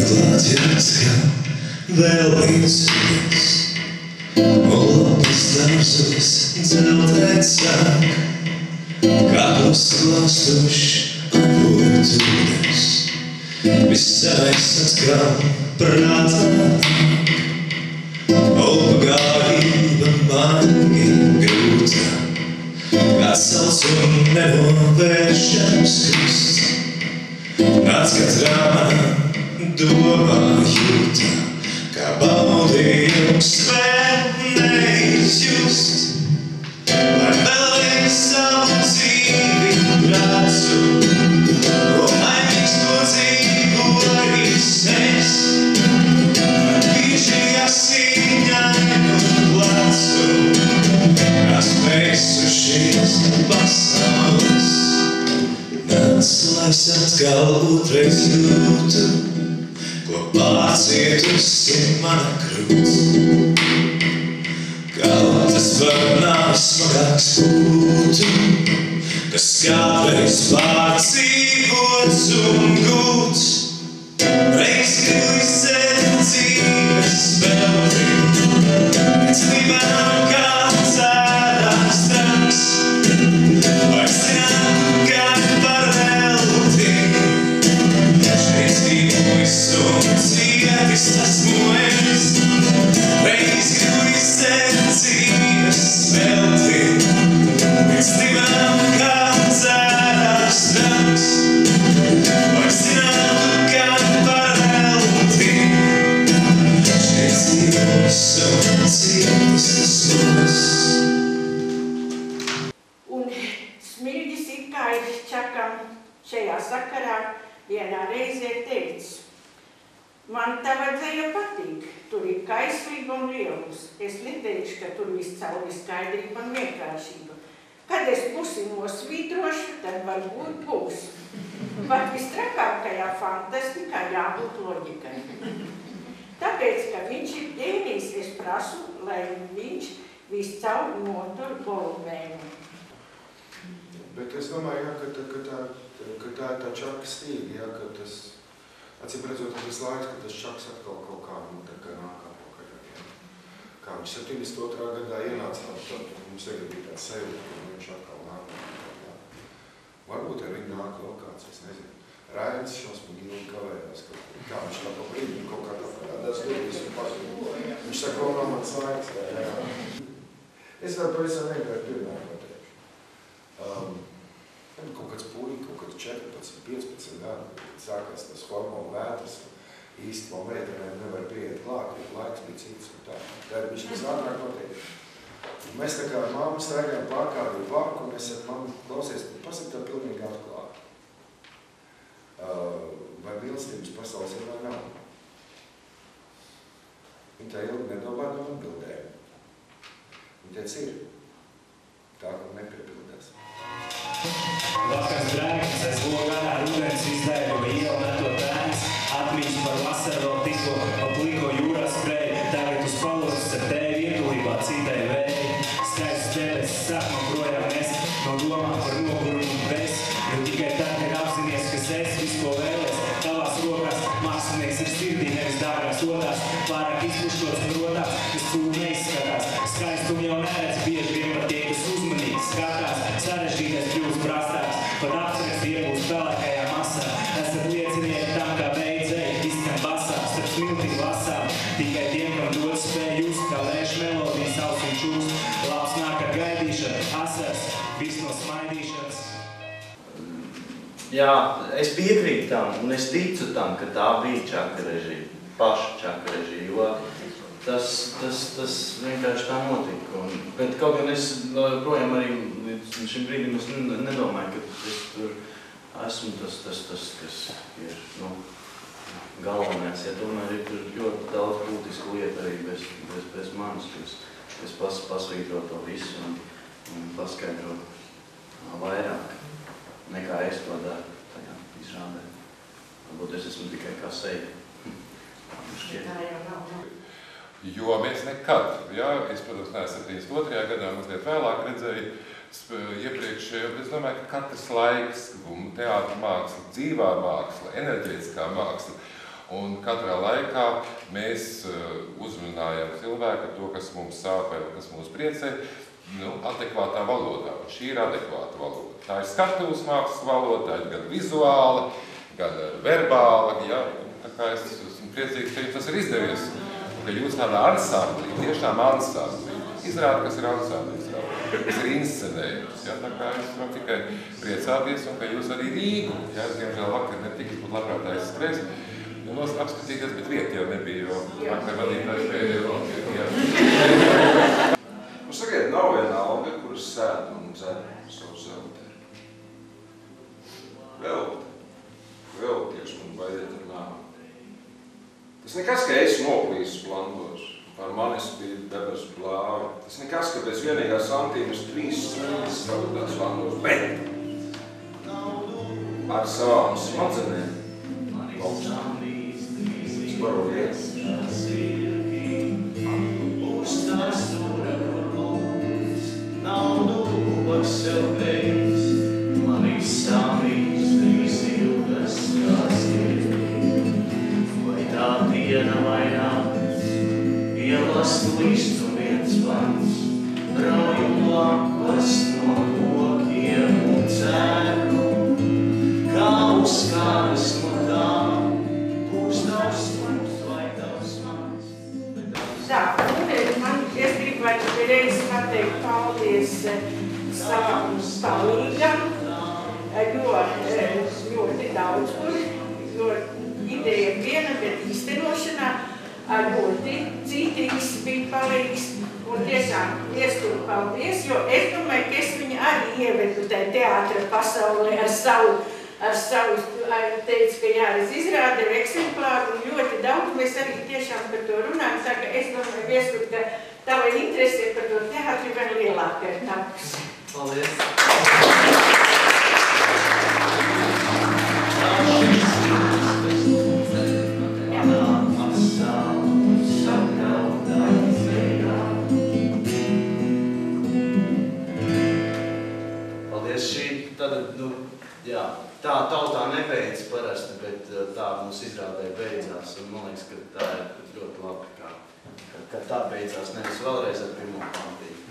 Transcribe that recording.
Klātjāskā vēl līdzīgs, Olopis dārsos dzeltēt sāk, Kāpus glāstoši apotūdes, Visais atkal prātā nāk, Pagājība mangi grūtā, Kāds sauc un nenovēršams krusts, Nāc katrā man domā jūtā, Kā baudījums vēl neizjust, Lai vēlreiz savu dzīvi rādzu, Ko laimīgs to dzīvojis es, Ar bīži asiņainu plecu, Kā spēsušies pasaules. Nāc, lai es atkal otrais jūtu, Ko pārcietusi mana krūts. Kaut tas var nav smagāks būtu, Kas kādreiz pārdzīvots un gūts. Reiz gribu izdzēt dzīves velti, Pēc libām kā dzērās traks, Lai zinātu, kā par velti, Šeit dzīvojis un cietis esmu es. Reiz gribu izdzēt dzīves velti, Pēc libām kā dzērās traks, Lai zinātu, kā par velti, Šeit dzīvojis un cietis esmu es. Un Smilģis it kā ir Čakam šajā sakarā vienā reizē teicis: Man tava dzeja patīk, tur ir kaislība un lielums. Es neteikšu, ka tur viscaur ir skaidrība un vienkāršība. Kad es pusi nosvītrošu, tad varbūt būs. Pat vistrakākajā fantastikā jābūt loģikai. Tāpēc, ka viņš ir ģēnijs, es prasu, lai viņš viscaur notur volumēnu. Bet es domāju, ka tā ir tā Čaka stīga, ja, ka tas, acīm redzot, tas laiks, ka tas Čaks atkal kaut kā, tā kā nāk apakaļ. Ja. Kā viņš 72. gadā ienāca, tad mums tagad bija tāds sajūta, ka viņš atkal nāk apakaļ. Ja. Varbūt ar viņu nāk vēl kāds, es nezinu. Rainis šausmīgi ilgi kavējās, kā viņš tā pa brīdim kaut kā tādās durvis un pasūta. Viņš saka, vēl nav mans laiks. Ja. Es vēl pavisam vienkārši pirmāk pateikšu. Kaut kāds puļi, kaut kāds 14, 15 gadu, sākās tas hormonu vētras, īsti vēl meitenēm nevar pieiet klāt, jo laiks bija cits un tā. Tā ir bišķi, kas ātrāk notiek. Mēs tā kā ar mammu staigājam pārkārt parku, un es saku, mammu, klausies, pasaka tev pilnīgi atklāt. Vai mīlestības pasaules ir vai nav? Viņa tā ilgi nedomā no atbildēm. Viņa teica, ir. Tā, ka nepiepildās. Vakars drēgns, es logā rudens izdēju, iela neto tēns, atmiņas par vasaru vēl tikko, pliko jūrā skrēja, tagad uz palūstas ar tevi vietulībā citēja vēji. Skaists debesis sāk man projām nest, no domām par nogurumu un bez, jo tikai tad, kad apzinies, kas es visko vēlies, tavās rokās mākslinieks ir sirdī, nevis dārgās odās, pārāk izpušķots un rodās, kas tūl neizskatās. Skaistumu jau neredz, bieži vien pat tie, kas uzmanīgi skatās, sarežģītais kļūst prastāks, pat apceres iepūst pelēkajā masā. Esat liecinieki tam, kā beidzēji, izskan basā, starp smiltīm lasām, tikai tiem, kam dod spēju just, kā lēš melodijas ausiņ čūst. Labs nāk ar gaidīšanu, asars, viss no smaidīšanas. Jā, es piekrītu tam, un es ticu tam, ka tā bija Čaka režija, paša Čaka režija, jo tas vienkārši tā notika. Bet kaut gan es projām arī līdz šim brīdim es nedomāju, ka es tur esmu tas, kas ir galvenais. Ja tomēr ir tur ļoti daudz būtisku lietu arī bez manis, kas pasvītro to visu un paskaidro vairāk nekā es to daru tajā izrādē. Varbūt es esmu tikai kā seja. Tā jau nav. Jo mēs nekad, es, protams, neesmu 72. gadā, mazliet vēlāk redzēju iepriekšējo, bet es domāju, ka katrs laiks, teātra māksla, dzīvā māksla, enerģētiskā māksla, un katrā laikā mēs uzrunājam cilvēku ar to, kas mums sāp vai kas mūs priecē, adekvātā valodā. Un šī ir adekvāta valoda. Tā ir skatuves mākslas valoda, tā ir gan vizuāla, gan verbāla. Tā kā es esmu priecīgs, ka jums tas ir izdevies. Un ka jūs tādā ansamblī, tiešām ansamblī, izrāda, kas ir ansamblis, kas ir inscenējums. Tā kā es varu tikai priecāties, un ka jūs arī Rīgu, es diemžēl vakar netiku, būtu labprāt aizskrēs, apskatīties, bet vieta jau nebija, jo vakar vadītājs pēdējo. Sakiet, nav viena alga, kuras sēd un dzer savu zelti. Vēl tieši man baidiet ar nāvi. Tas nekas, ka es noplīsu blandos, par manis bija debesu blāvi. Tas nekas, ka pēc vienīgā santīmes 3 stundas strādātās blandos, bet ar savām smadzenēm augstām. Es varu vietas. Naudu par sev beidz, man izstāmīs trīs ilgas kāsies. Vai tā diena vai nakts, ielastu listu viens pats, rauju lapas no kokiem un ceru, kā uz kādas no tām, būs tavs mums vai tavs mans. Tā, es gribētu reiz pateikt paldies savam palīgam, jo ļoti daudz kur, jo ideja viena, bet īstenošanā ļoti cītīgs bija palīgs. Un tiešām iestur paldies, jo es domāju, ka es viņu arī ievedu tajā teātra pasaulē ar savu teicu, ka jāreiz izrāda ar eksemplāru, un ļoti daudz mēs arī tiešām par to runājam. Tā ka es domāju, Viestur, ka tava interese par to teātri vēl lielāka ir nākusi. Paldies! Paldies! Šī tad, tā tautā nebeidz parasti, bet tā mums izrādē beidzās. Un man liekas, ka tā ir ļoti labi, ka tā beidzās nevis vēlreiz ar pirmo pantību.